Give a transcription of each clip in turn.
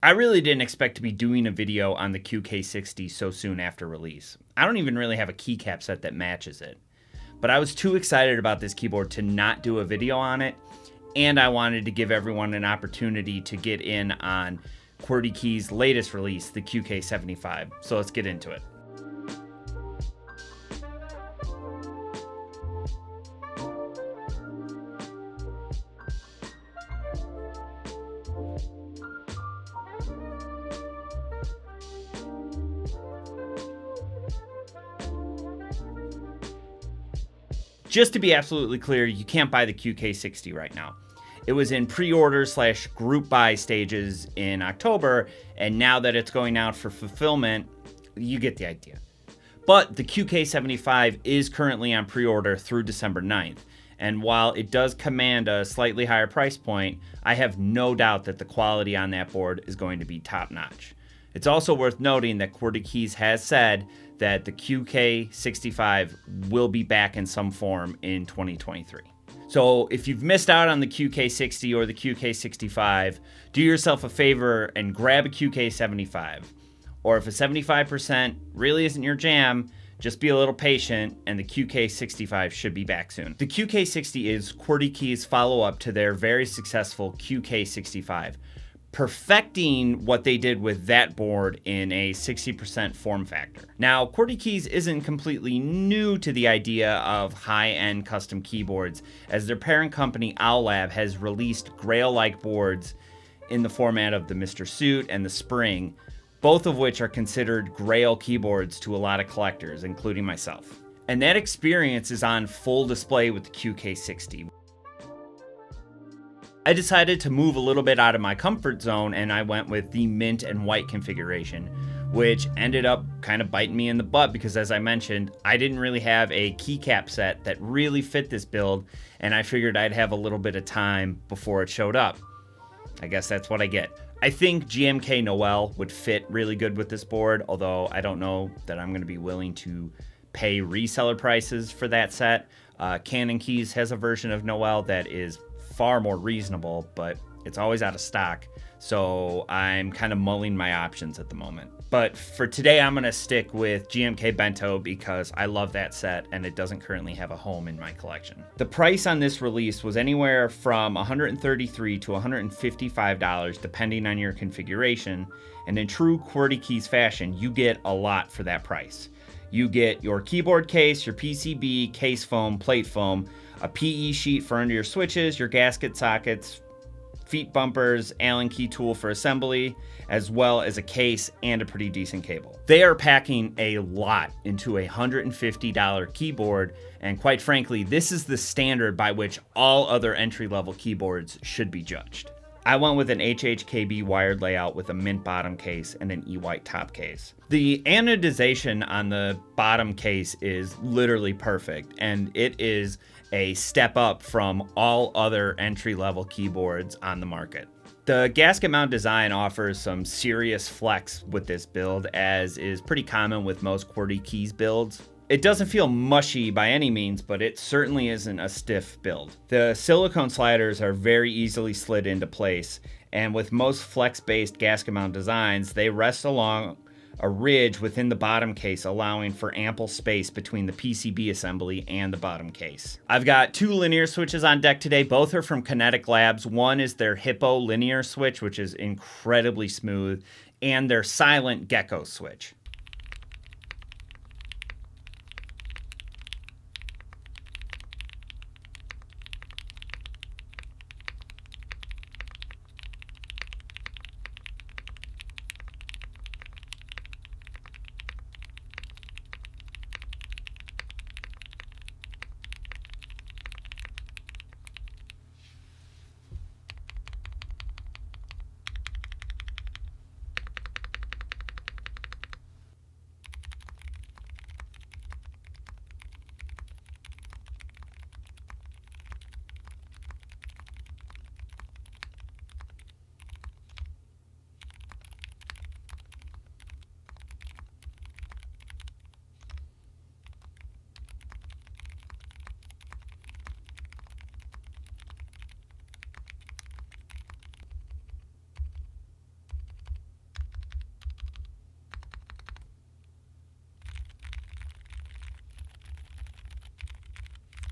I really didn't expect to be doing a video on the QK60 so soon after release. I don't even really have a keycap set that matches it. But I was too excited about this keyboard to not do a video on it, and I wanted to give everyone an opportunity to get in on Qwertykeys' latest release, the QK75. So let's get into it. Just to be absolutely clear, you can't buy the QK60 right now. It was in pre-order / group buy stages in October, and now that it's going out for fulfillment, you get the idea. But the QK75 is currently on pre-order through December 9th, and while it does command a slightly higher price point, I have no doubt that the quality on that board is going to be top-notch. It's also worth noting that Qwertykeys has said that the QK65 will be back in some form in 2023. So if you've missed out on the QK60 or the QK65, do yourself a favor and grab a QK75. Or if a 75% really isn't your jam, just be a little patient and the QK65 should be back soon. The QK60 is Qwertykeys' follow-up to their very successful QK65, perfecting what they did with that board in a 60% form factor. Now, Qwertykeys isn't completely new to the idea of high-end custom keyboards, as their parent company Owlab has released Grail-like boards in the format of the Mr. Suit and the Spring, both of which are considered Grail keyboards to a lot of collectors, including myself. And that experience is on full display with the QK60. I decided to move a little bit out of my comfort zone, and I went with the mint and white configuration, which ended up kind of biting me in the butt because, as I mentioned, I didn't really have a keycap set that really fit this build, and I figured I'd have a little bit of time before it showed up. I guess that's what I get. I think GMK Noel would fit really good with this board, although I don't know that I'm going to be willing to pay reseller prices for that set. Canon Keys has a version of Noel that is far more reasonable, but it's always out of stock, so I'm kind of mulling my options at the moment. But for today, I'm going to stick with GMK Bento because I love that set and it doesn't currently have a home in my collection. The price on this release was anywhere from $133 to $155 depending on your configuration, and in true Qwertykeys fashion, you get a lot for that price. You get your keyboard case, your PCB, case foam, plate foam, a PE sheet for under your switches, your gasket sockets, feet bumpers, Allen key tool for assembly, as well as a case and a pretty decent cable. They are packing a lot into a $150 keyboard, and quite frankly, this is the standard by which all other entry-level keyboards should be judged. I went with an HHKB wired layout with a mint bottom case and an E-white top case. The anodization on the bottom case is literally perfect, and it is a step up from all other entry-level keyboards on the market. The gasket mount design offers some serious flex with this build, as is pretty common with most Qwertykeys builds. It doesn't feel mushy by any means, but it certainly isn't a stiff build. The silicone sliders are very easily slid into place, and with most flex-based gasket mount designs, they rest along a ridge within the bottom case, allowing for ample space between the PCB assembly and the bottom case. I've got two linear switches on deck today. Both are from Kinetic Labs. One is their Hippo linear switch, which is incredibly smooth, and their silent Gecko switch.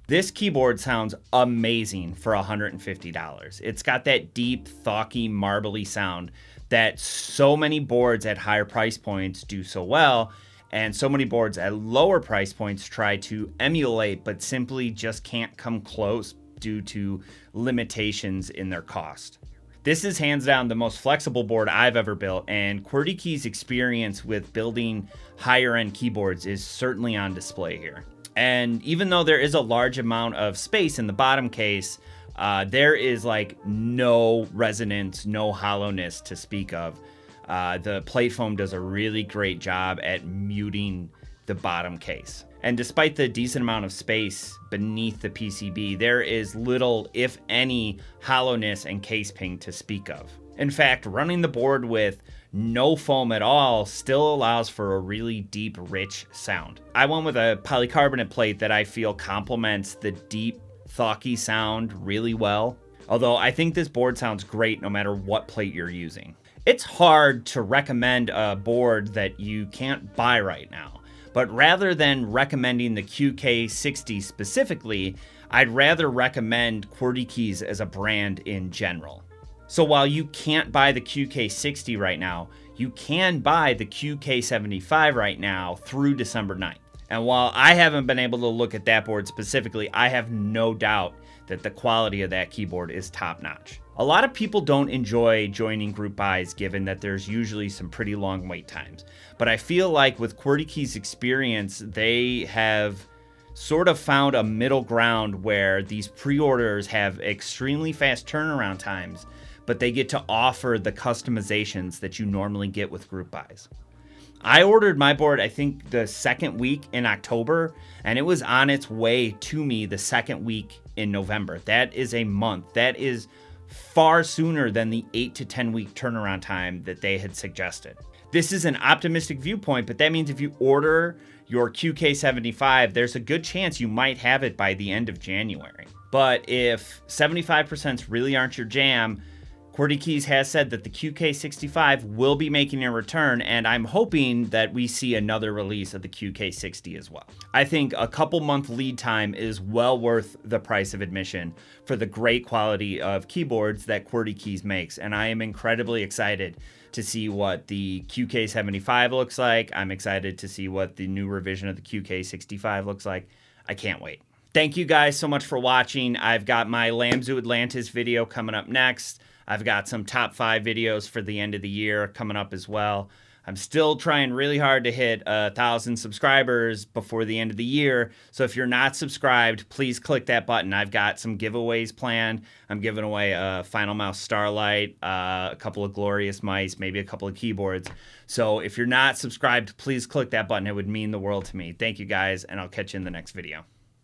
This keyboard sounds amazing for $150. It's got that deep, thauky, marbly sound that so many boards at higher price points do so well, and so many boards at lower price points try to emulate but simply just can't come close due to limitations in their cost. This is hands down the most flexible board I've ever built, and Qwertykeys' experience with building higher end keyboards is certainly on display here. And even though there is a large amount of space in the bottom case, there is like no resonance, no hollowness to speak of. The plate foam does a really great job at muting the bottom case. And despite the decent amount of space beneath the PCB, there is little, if any, hollowness and case ping to speak of. In fact, running the board with no foam at all still allows for a really deep, rich sound. I went with a polycarbonate plate that I feel complements the deep, thauky sound really well. Although I think this board sounds great no matter what plate you're using. It's hard to recommend a board that you can't buy right now. But rather than recommending the QK60 specifically, I'd rather recommend Qwertykeys as a brand in general. So while you can't buy the QK60 right now, you can buy the QK75 right now through December 9th. And while I haven't been able to look at that board specifically, I have no doubt that the quality of that keyboard is top notch. A lot of people don't enjoy joining group buys given that there's usually some pretty long wait times. But I feel like with Qwertykeys' experience, they have sort of found a middle ground where these pre-orders have extremely fast turnaround times, but they get to offer the customizations that you normally get with group buys. I ordered my board, I think, the second week in October, and it was on its way to me the second week in November. That is a month. That is far sooner than the 8 to 10 week turnaround time that they had suggested. This is an optimistic viewpoint, but that means if you order your QK75, there's a good chance you might have it by the end of January. But if 75% really aren't your jam, Qwertykeys has said that the QK65 will be making a return, and I'm hoping that we see another release of the QK60 as well. I think a couple month lead time is well worth the price of admission for the great quality of keyboards that Qwertykeys makes, and I am incredibly excited to see what the QK75 looks like. I'm excited to see what the new revision of the QK65 looks like. I can't wait. Thank you guys so much for watching. I've got my Lamzu Atlantis video coming up next. I've got some top 5 videos for the end of the year coming up as well. I'm still trying really hard to hit 1,000 subscribers before the end of the year. So if you're not subscribed, please click that button. I've got some giveaways planned. I'm giving away a Final Mouse Starlight, a couple of Glorious mice, maybe a couple of keyboards. So if you're not subscribed, please click that button. It would mean the world to me. Thank you guys, and I'll catch you in the next video.